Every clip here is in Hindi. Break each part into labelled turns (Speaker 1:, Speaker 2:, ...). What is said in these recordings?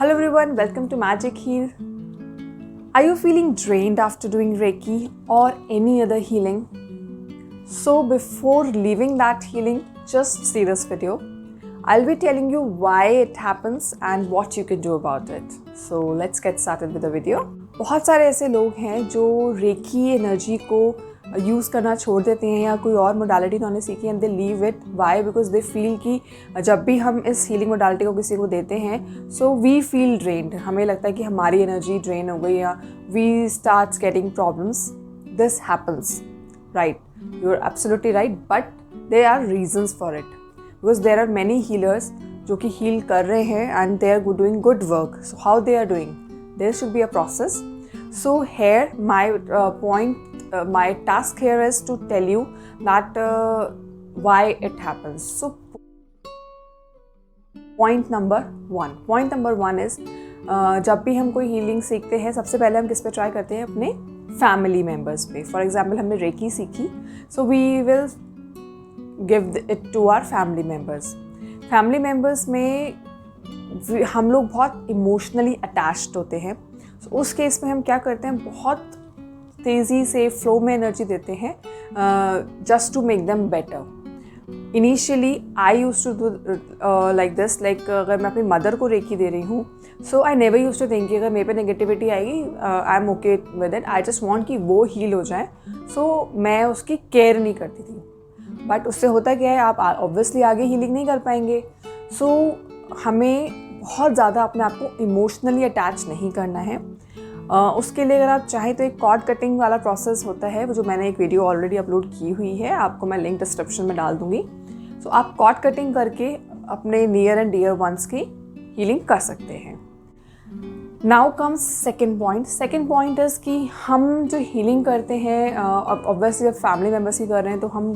Speaker 1: Hello everyone, welcome to Magic Heal. Are you feeling drained after doing Reiki or any other healing? So before leaving that healing, just see this video. I'll be telling you why it happens and what you can do about it. So let's get started with the video. बहुत सारे ऐसे लोग हैं जो रेकी एनर्जी को यूज़ करना छोड़ देते हैं या कोई और मोडालिटी उन्होंने सीखी and they leave it. Why? Because they feel कि जब भी हम इस हीलिंग मोडालिटी को किसी को देते हैं सो वी फील ड्रेन्ड. हमें लगता है कि हमारी एनर्जी ड्रेन हो गई या we start getting problems. This happens, right? You are absolutely right, but there are reasons for it. Because there are many healers जो कि हील कर रहे हैं and they are doing good work. So how they are doing? There should be a process. So here my task here is to tell you that why it happens. So point number one is जब भी हम कोई हीलिंग सीखते हैं सबसे पहले हम किस पे ट्राई करते हैं? अपने फैमिली मेम्बर्स पे. फॉर एग्जाम्पल हमने रेकी सीखी, so we will give it to our family members. Family members में हम लोग बहुत इमोशनली अटैच्ड होते हैं. उस केस में हम क्या करते हैं? बहुत तेज़ी से फ्लो में एनर्जी देते हैं just to make them better. Initially I use to do like this. Like अगर मैं अपनी मदर को रेकी दे रही हूँ, so I never use to think कि अगर मेरे पे नेगेटिविटी आएगी I am okay with it. I just want कि वो हील हो जाए. सो मैं उसकी केयर नहीं करती थी. बट उससे होता क्या है, आप ऑब्वियसली आगे हीलिंग नहीं कर पाएंगे. सो हमें बहुत ज़्यादा अपने आप को इमोशनली अटैच नहीं करना है. उसके लिए अगर आप चाहें तो एक कॉर्ड कटिंग वाला प्रोसेस होता है, जो मैंने एक वीडियो ऑलरेडी अपलोड की हुई है, आपको मैं लिंक डिस्क्रिप्शन में डाल दूँगी. सो आप कॉर्ड कटिंग करके अपने नियर एंड डियर वंस की हीलिंग कर सकते हैं. Now comes second point. Second point is कि हम जो हीलिंग करते हैं, ऑब्वियसली जब फैमिली मेम्बर्स की कर रहे हैं तो हम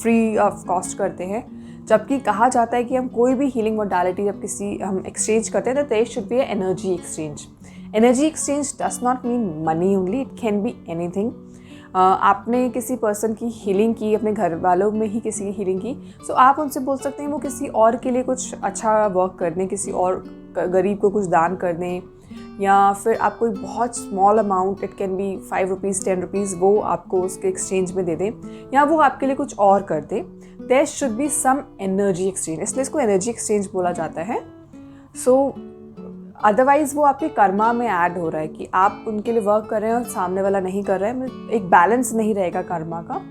Speaker 1: फ्री ऑफ कॉस्ट करते हैं. जबकि कहा जाता है कि हम कोई भी हीलिंग मोडालिटी जब किसी हम एक्सचेंज करते हैं तो there should be energy exchange. Energy exchange does not mean money only, it can be anything. आपने किसी पर्सन की हीलिंग की, अपने घर वालों में ही किसी की हीलिंग की, सो आप उनसे बोल सकते हैं वो किसी और के लिए कुछ अच्छा वर्क कर दें, किसी और गरीब को कुछ दान कर दें, या फिर आप कोई बहुत small amount, it can B 5 rupees 10 rupees, वो आपको उसके एक्सचेंज में दे दें, या वो आपके लिए कुछ और कर दें. There should be some energy exchange, इसलिए इसको एनर्जी एक्सचेंज बोला जाता है. सो अदरवाइज़ वो आपके कर्मा में ऐड हो रहा है कि आप उनके लिए वर्क कर रहे हैं और सामने वाला नहीं कर रहा है. एक बैलेंस नहीं रहेगा कर्मा का.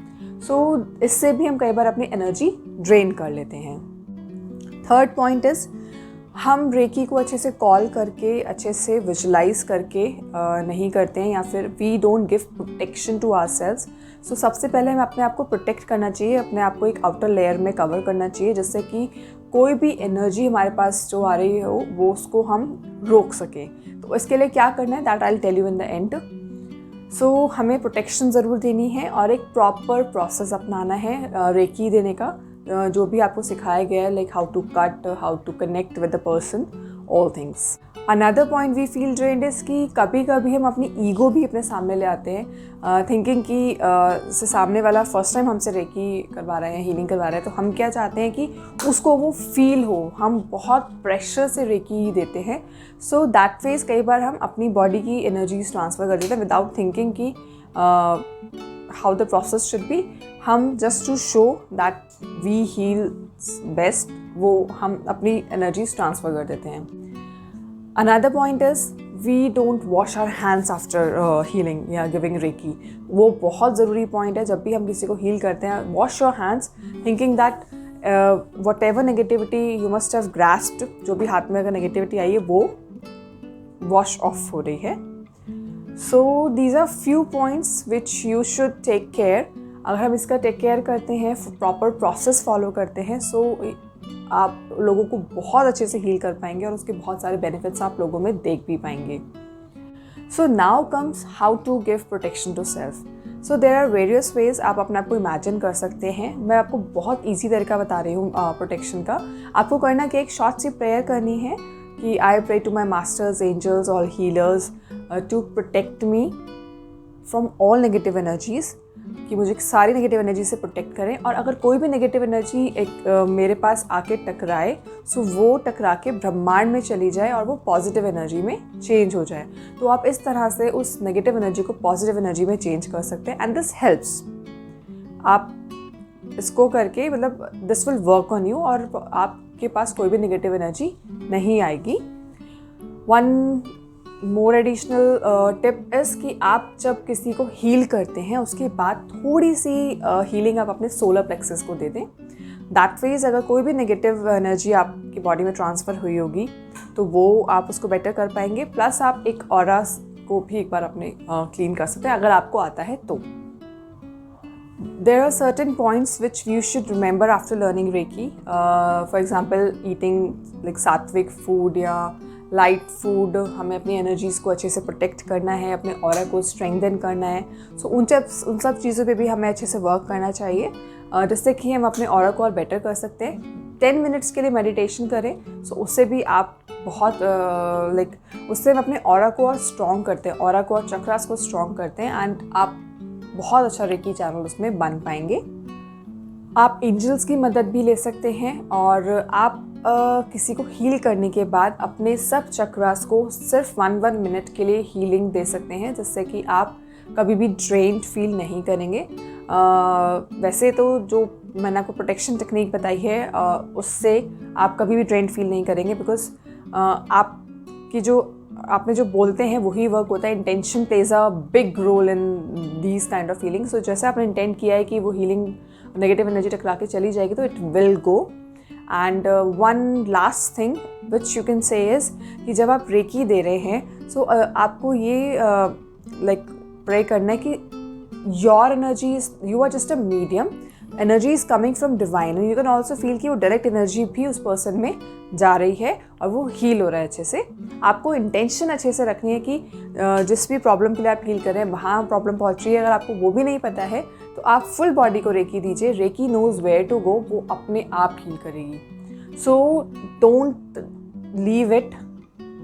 Speaker 1: सो इससे भी हम कई बार अपनी एनर्जी ड्रेन कर लेते हैं. थर्ड पॉइंट इज़ हम रेकी को अच्छे से कॉल करके, अच्छे से विजुलाइज करके नहीं करते हैं, या फिर we don't give protection to ourselves. So सबसे पहले हमें अपने आप को प्रोटेक्ट करना चाहिए, अपने आप को एक आउटर लेयर में कवर करना चाहिए, जिससे कि कोई भी एनर्जी हमारे पास जो आ रही हो वो उसको हम रोक सकें. तो इसके लिए क्या करना है, that I will tell you in the end. So हमें प्रोटेक्शन ज़रूर देनी है और एक प्रॉपर प्रोसेस अपनाना है रेकी देने का, जो भी आपको सिखाया गया है, like how to cut, how to connect with the person, all things. Another point we feel drained is कि कभी कभी हम अपनी ईगो भी अपने सामने ले आते हैं, थिंकिंग कि सामने वाला फर्स्ट टाइम हमसे रेकी करवा रहे हैं, हीलिंग करवा रहे हैं, तो हम क्या चाहते हैं कि उसको वो फील हो. हम बहुत प्रेशर से रेकी देते हैं. सो दैट फेज कई बार हम अपनी बॉडी की एनर्जीज ट्रांसफ़र कर देते हैं विदाउट थिंकिंग कि how the process should be. हम just to show that we heal best, वो हम अपनी एनर्जीज ट्रांसफ़र कर देते हैं. Another point is we don't wash our hands after healing या गिविंग रेकी. वो बहुत ज़रूरी पॉइंट है. जब भी हम किसी को हील करते हैं, wash your hands thinking that whatever negativity you must have grasped, जो भी हाथ में अगर नेगेटिविटी आई है वो वॉश ऑफ हो रही है. So these are few points which you should take care. अगर हम इसका टेक केयर करते हैं, प्रॉपर प्रोसेस फॉलो करते हैं, सो आप लोगों को बहुत अच्छे से हील कर पाएंगे और उसके बहुत सारे बेनिफिट्स आप लोगों में देख भी पाएंगे. So now comes how to give protection to self. So there are various ways आप अपने आप को इमेजिन कर सकते हैं. मैं आपको बहुत ईजी तरीका बता रही हूँ प्रोटेक्शन का. आपको करना कि एक शॉर्ट सी प्रेयर करनी है कि I pray to my masters, angels और healers to protect me from all negative energies. कि मुझे सारी नेगेटिव एनर्जी से प्रोटेक्ट करें। और अगर कोई भी नेगेटिव एनर्जी मेरे पास आके टकराए, सो वो टकरा के ब्रह्मांड में चली जाए और वो पॉजिटिव एनर्जी में चेंज हो जाए। तो आप इस तरह से उस नेगेटिव एनर्जी को पॉजिटिव एनर्जी में चेंज कर सकते हैं, एंड दिस हेल्प्स। आप इसको करके मतलब this will work on you, और आपके पास कोई भी नेगेटिव एनर्जी नहीं आएगी। One more additional tip is कि आप जब किसी को हील करते हैं उसके बाद थोड़ी सी हीलिंग आप अपने सोलर प्लेक्सस को दे दें। दैट वेज अगर कोई भी नेगेटिव एनर्जी आपकी बॉडी में ट्रांसफ़र हुई होगी तो वो आप उसको बेटर कर पाएंगे। प्लस आप एक ऑरा को भी एक बार अपने क्लीन कर सकते हैं अगर आपको आता है तो। There are certain points which you should remember after learning Reiki. For example, eating like sattvic food या लाइट फूड। हमें अपनी एनर्जीज़ को अच्छे से प्रोटेक्ट करना है, अपने ऑरा को स्ट्रेंथन करना है। सो उन सब चीज़ों पे भी हमें अच्छे से वर्क करना चाहिए, जिससे कि हम अपने ऑरा को और बेटर कर सकते हैं। 10 मिनट्स के लिए मेडिटेशन करें, सो उससे भी आप बहुत उससे हम अपने ऑरा को और स्ट्रॉन्ग करते हैं, ऑरा को और चक्रास को स्ट्रॉन्ग करते हैं, एंड आप बहुत अच्छा रेकी चैनल उसमें बन पाएंगे। आप एंजल्स की मदद भी ले सकते हैं, और आप किसी को हील करने के बाद अपने सब चक्रास को सिर्फ 1 मिनट के लिए हीलिंग दे सकते हैं, जिससे कि आप कभी भी ड्रेन्ड फील नहीं करेंगे। वैसे तो जो मैंने आपको प्रोटेक्शन टेक्निक बताई है उससे आप कभी भी ड्रेन्ड फील नहीं करेंगे, बिकॉज आपने जो बोलते हैं वही वर्क होता है। Intention plays a big role in these kind of feeling. So जैसे आपने इंटेंट किया है कि वो हीलिंग नेगेटिव एनर्जी टकरा के चली जाएगी, तो it will go. And one last thing which you can say is कि जब आप रेकी दे रहे हैं, सो आपको ये प्रे करना है कि your energy is, you are just a medium, energy is coming from divine, and you can also feel कि वो डायरेक्ट एनर्जी भी उस पर्सन में जा रही है और वो हील हो रहा है अच्छे से। आपको इंटेंशन अच्छे से रखनी है कि जिस भी प्रॉब्लम के लिए आप हील कर रहे हैं वहाँ प्रॉब्लम पहुँच रही है। अगर आपको वो भी नहीं पता है तो आप फुल बॉडी को रेकी दीजिए, reiki knows where to go, वो अपने आप हील करेगी। So don't leave it,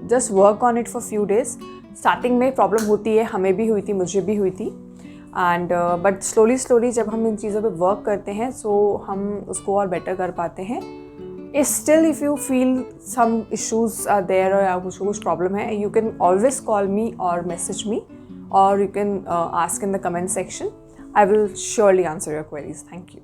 Speaker 1: just work on it for few days. Starting में प्रॉब्लम होती है, हमें भी हुई थी, मुझे भी हुई थी, एंड बट स्लोली जब हम इन चीज़ों पे वर्क करते हैं सो हम उसको और बेटर कर पाते हैं। Still, if you feel some issues are there or कुछ प्रॉब्लम है, you can always call me or message me, or you can ask in the comment section. I will surely answer your queries. Thank you.